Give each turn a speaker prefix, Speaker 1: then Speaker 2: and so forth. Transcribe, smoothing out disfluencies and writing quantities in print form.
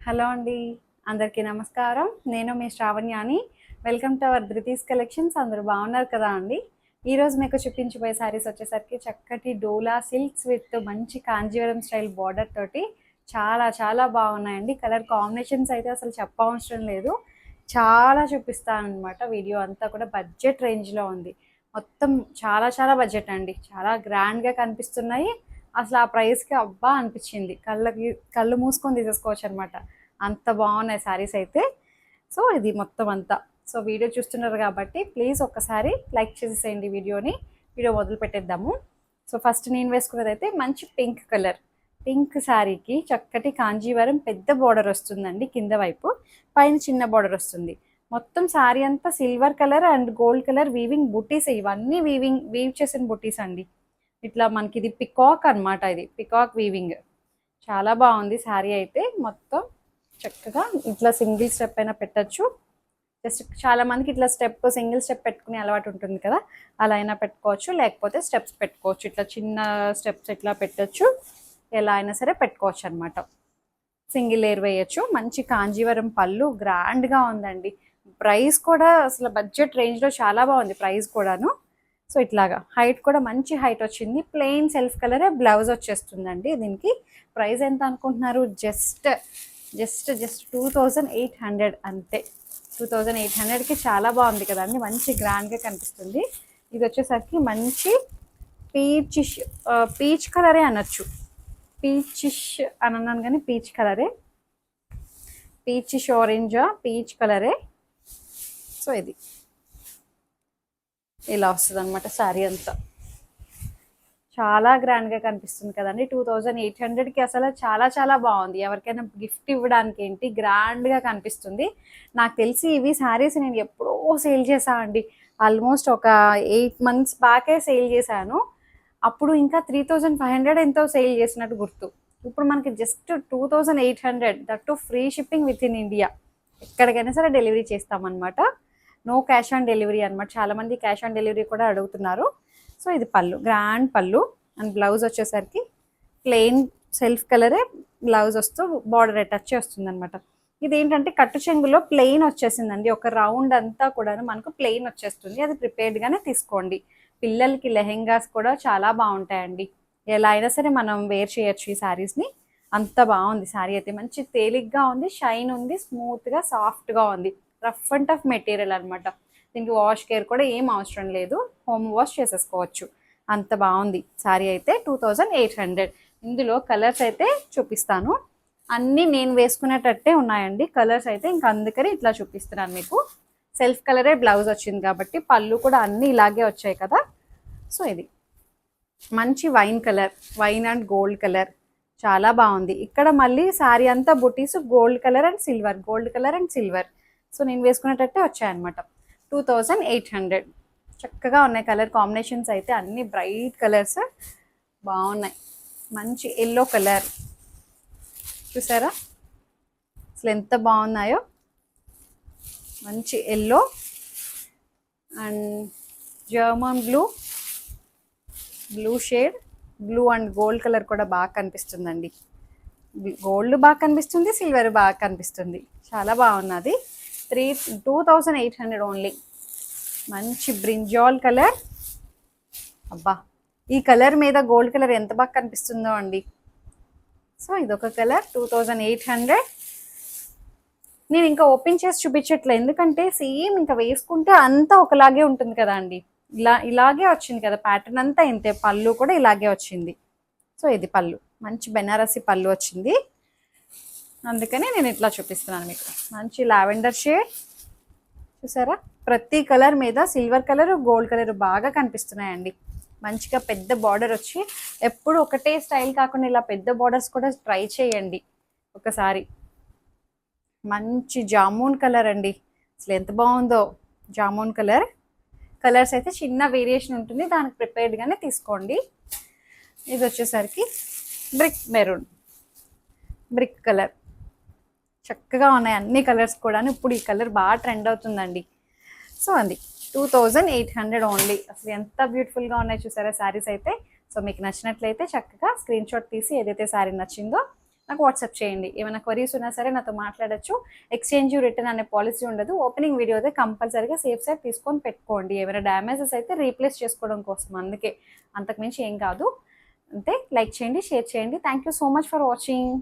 Speaker 1: Hello అండి. అందరికీ నమస్కారం. నేను మీ శ్రావణ్యాని. Welcome to our Dhruthi's collections. అందరూ బాగున్నారు కదా అండి? ఈరోజు మీకు చూపించబోయే శారీస్ వచ్చేసరికి చక్కటి డోలా సిల్క్స్ విత్ మంచి కాంజీవరం స్టైల్ బార్డర్ తోటి చాలా చాలా బాగున్నాయండి. కలర్ కాంబినేషన్స్ అయితే అసలు చెప్పవసరం లేదు. చాలా చూపిస్తాను అనమాట. వీడియో అంతా కూడా బడ్జెట్ రేంజ్లో ఉంది. మొత్తం చాలా చాలా బడ్జెట్ అండి. చాలా గ్రాండ్గా కనిపిస్తున్నాయి. అసలు ఆ ప్రైస్కి అబ్బా అనిపించింది. కళ్ళు మూసుకొని తీసేసుకోవచ్చు అనమాట. అంత బాగున్నాయి శారీస్ అయితే. సో ఇది మొత్తం అంతా. సో వీడియో చూస్తున్నారు కాబట్టి ప్లీజ్ ఒక్కసారి లైక్ చేసేసేయండి వీడియోని. వీడియో మొదలు పెట్టేద్దాము. సో ఫస్ట్ నేను వేసుకున్నది అయితే మంచి పింక్ కలర్. పింక్ శారీకి చక్కటి కాంజీవరం పెద్ద బార్డర్ వస్తుందండి. కింద వైపు పైన చిన్న బార్డర్ వస్తుంది. మొత్తం శారీ అంతా silver colour and gold colour weaving బుట్టీస్. ఇవన్నీ వీవ్ చేసిన బుట్టీస్ అండి. ఇట్లా మనకి ఇది పికాక్ అనమాట. ఇది పికాక్ వీవింగ్ చాలా బాగుంది. శారీ అయితే మొత్తం చక్కగా ఇట్లా సింగిల్ స్టెప్ అయినా పెట్టచ్చు. జస్ట్ చాలా మందికి ఇట్లా సింగిల్ స్టెప్ పెట్టుకునే అలవాటు ఉంటుంది కదా, అలా అయినా పెట్టుకోవచ్చు. లేకపోతే స్టెప్స్ పెట్టుకోవచ్చు. ఇట్లా చిన్న స్టెప్స్ ఇట్లా పెట్టచ్చు. ఎలా అయినా సరే పెట్టుకోవచ్చు అనమాట. సింగిల్ లేయర్ వేయచ్చు. మంచి కాంజీవరం పళ్ళు గ్రాండ్గా ఉందండి. ప్రైస్ కూడా అసలు బడ్జెట్ రేంజ్లో చాలా బాగుంది ప్రైస్ కూడాను. సో ఇట్లాగా హైట్ కూడా మంచి హైట్ వచ్చింది. ప్లెయిన్ సెల్ఫ్ కలరే బ్లౌజ్ వచ్చేస్తుందండి. దీనికి ప్రైస్ ఎంత అనుకుంటున్నారు? జస్ట్ జస్ట్ జస్ట్ 2800 అంతే. 2800కి చాలా బాగుంది కదండి. మంచి గ్రాండ్గా కనిపిస్తుంది. ఇది వచ్చేసరికి మంచి పీచ్ కలరే అనొచ్చు. పీచిష్ అని అన్నాను కానీ పీచ్ కలరే. పీచిష్ ఆరెంజా పీచ్ కలరే. సో ఇది ఇలా వస్తుంది అనమాట. శారీ అంతా చాలా గ్రాండ్గా కనిపిస్తుంది కదండి. 2800కి అసలు చాలా చాలా బాగుంది. ఎవరికైనా గిఫ్ట్ ఇవ్వడానికి ఏంటి గ్రాండ్గా కనిపిస్తుంది. నాకు తెలిసి ఇవి శారీస్ నేను ఎప్పుడో సేల్ చేశాను అండి. ఆల్మోస్ట్ ఒక 8 months బ్యాకే సేల్ చేశాను. అప్పుడు ఇంకా 3500 ఎంతో సేల్ చేసినట్టు గుర్తు. ఇప్పుడు మనకి just 2800, that to free shipping with in India. ఎక్కడికైనా సరే డెలివరీ చేస్తామన్నమాట. నో క్యాష్ ఆన్ డెలివరీ అనమాట. చాలామంది క్యాష్ ఆన్ డెలివరీ కూడా అడుగుతున్నారు. సో ఇది పళ్ళు, గ్రాండ్ పళ్ళు. అండ్ బ్లౌజ్ వచ్చేసరికి ప్లెయిన్ సెల్ఫ్ కలరే బ్లౌజ్ వస్తూ బార్డర్ అటాచ్ వస్తుంది అనమాట. ఇదేంటంటే కట్టు చెంగులో ప్లెయిన్ వచ్చేసిందండి. ఒక రౌండ్ అంతా కూడా మనకు ప్లెయిన్ వచ్చేస్తుంది. అది ప్రిపేర్డ్గానే తీసుకోండి. పిల్లలకి లెహెంగాస్ కూడా చాలా బాగుంటాయండి. ఎలా అయినా సరే మనం వేర్ చేయొచ్చు ఈ శారీస్ని. అంత బాగుంది శారీ అయితే. మంచి తేలిగ్గా ఉంది, షైన్ ఉంది, స్మూత్గా సాఫ్ట్గా ఉంది. రఫ్ అండ్ టఫ్ మెటీరియల్ అనమాట. దీనికి వాష్ కేర్ కూడా ఏం అవసరం లేదు. హోమ్ వాష్ చేసేసుకోవచ్చు. అంత బాగుంది శారీ అయితే. 2800. ఇందులో కలర్స్ అయితే చూపిస్తాను. అన్నీ నేను వేసుకునేటట్టే ఉన్నాయండి కలర్స్ అయితే. ఇంకా అందుకని ఇట్లా చూపిస్తున్నాను మీకు. సెల్ఫ్ కలరే బ్లౌజ్ వచ్చింది కాబట్టి పళ్ళు కూడా అన్నీ ఇలాగే వచ్చాయి కదా. సో ఇది మంచి wine colour, wine and gold colour చాలా బాగుంది. ఇక్కడ మళ్ళీ శారీ అంతా బుటీస్ gold colour and silver, gold colour and silver. So నేను వేసుకునేటట్టే వచ్చాయన్నమాట. 2800 చక్కగా ఉన్నాయి. కలర్ కాంబినేషన్స్ అయితే అన్ని బ్రైట్ కలర్స్ బాగున్నాయి. మంచి ఎల్లో కలర్ చూసారా అసలు ఎంత బాగున్నాయో. మంచి yellow and German blue shade, blue and gold colour కూడా బాగా కనిపిస్తుందండి. గోల్డ్ బాగా కనిపిస్తుంది, సిల్వర్ బాగా కనిపిస్తుంది. చాలా బాగున్నది. 2800 ఓన్లీ. మంచి బ్రింజాల్ కలర్. అబ్బా ఈ కలర్ మీద గోల్డ్ కలర్ ఎంత బాగా కనిపిస్తుందో అండి. సో ఇదొక కలర్. 2800. నేను ఇంకా ఓపెన్ చేసి చూపించట్లే, ఎందుకంటే సేమ్ ఇంకా వేసుకుంటే అంతా ఒకలాగే ఉంటుంది కదా అండి. ఇలాగే వచ్చింది కదా ప్యాటర్న్ అంతా ఇంతే. పళ్ళు కూడా ఇలాగే వచ్చింది. సో ఇది పళ్ళు, మంచి బెనారసి పళ్ళు వచ్చింది. అందుకని నేను ఇట్లా చూపిస్తున్నాను మీకు. మంచి లావెండర్ షేడ్ చూసారా. ప్రతి కలర్ మీద సిల్వర్ కలర్, గోల్డ్ కలర్ బాగా కనిపిస్తున్నాయండి. మంచిగా పెద్ద బార్డర్ వచ్చి, ఎప్పుడు ఒకటే స్టైల్ కాకుండా ఇలా పెద్ద బార్డర్స్ కూడా ట్రై చేయండి ఒకసారి. మంచి జామున్ కలర్ అండి. అసలు ఎంత బాగుందో జామున్ కలర్. కలర్స్ అయితే చిన్న వేరియేషన్ ఉంటుంది, దానికి ప్రిపేర్డ్గానే తీసుకోండి. ఇది వచ్చేసరికి బ్రిక్ కలర్. చక్కగా ఉన్నాయి అన్ని కలర్స్ కూడా. ఇప్పుడు ఈ కలర్ బాగా ట్రెండ్ అవుతుందండి. సో అది 2800 ఓన్లీ. అసలు ఎంత బ్యూటిఫుల్గా ఉన్నాయి చూసారా శారీస్ అయితే. సో మీకు నచ్చినట్లయితే చక్కగా స్క్రీన్ షాట్ తీసి ఏదైతే శారీ నచ్చిందో నాకు వాట్సాప్ చేయండి. ఏమైనా క్వరీస్ ఉన్నా సరే నాతో మాట్లాడొచ్చు. ఎక్స్చేంజ్ రిటర్న్ అనే పాలసీ ఉండదు. ఓపెనింగ్ వీడియో అయితే కంపల్సరీగా సేఫ్ సైడ్ తీసుకొని పెట్టుకోండి. ఏమైనా డ్యామేజెస్ అయితే రీప్లేస్ చేసుకోవడం కోసం, అందుకే, అంతకుమించి ఏం కాదు. అంతే. లైక్ చేయండి, షేర్ చేయండి. Thank you so much for watching.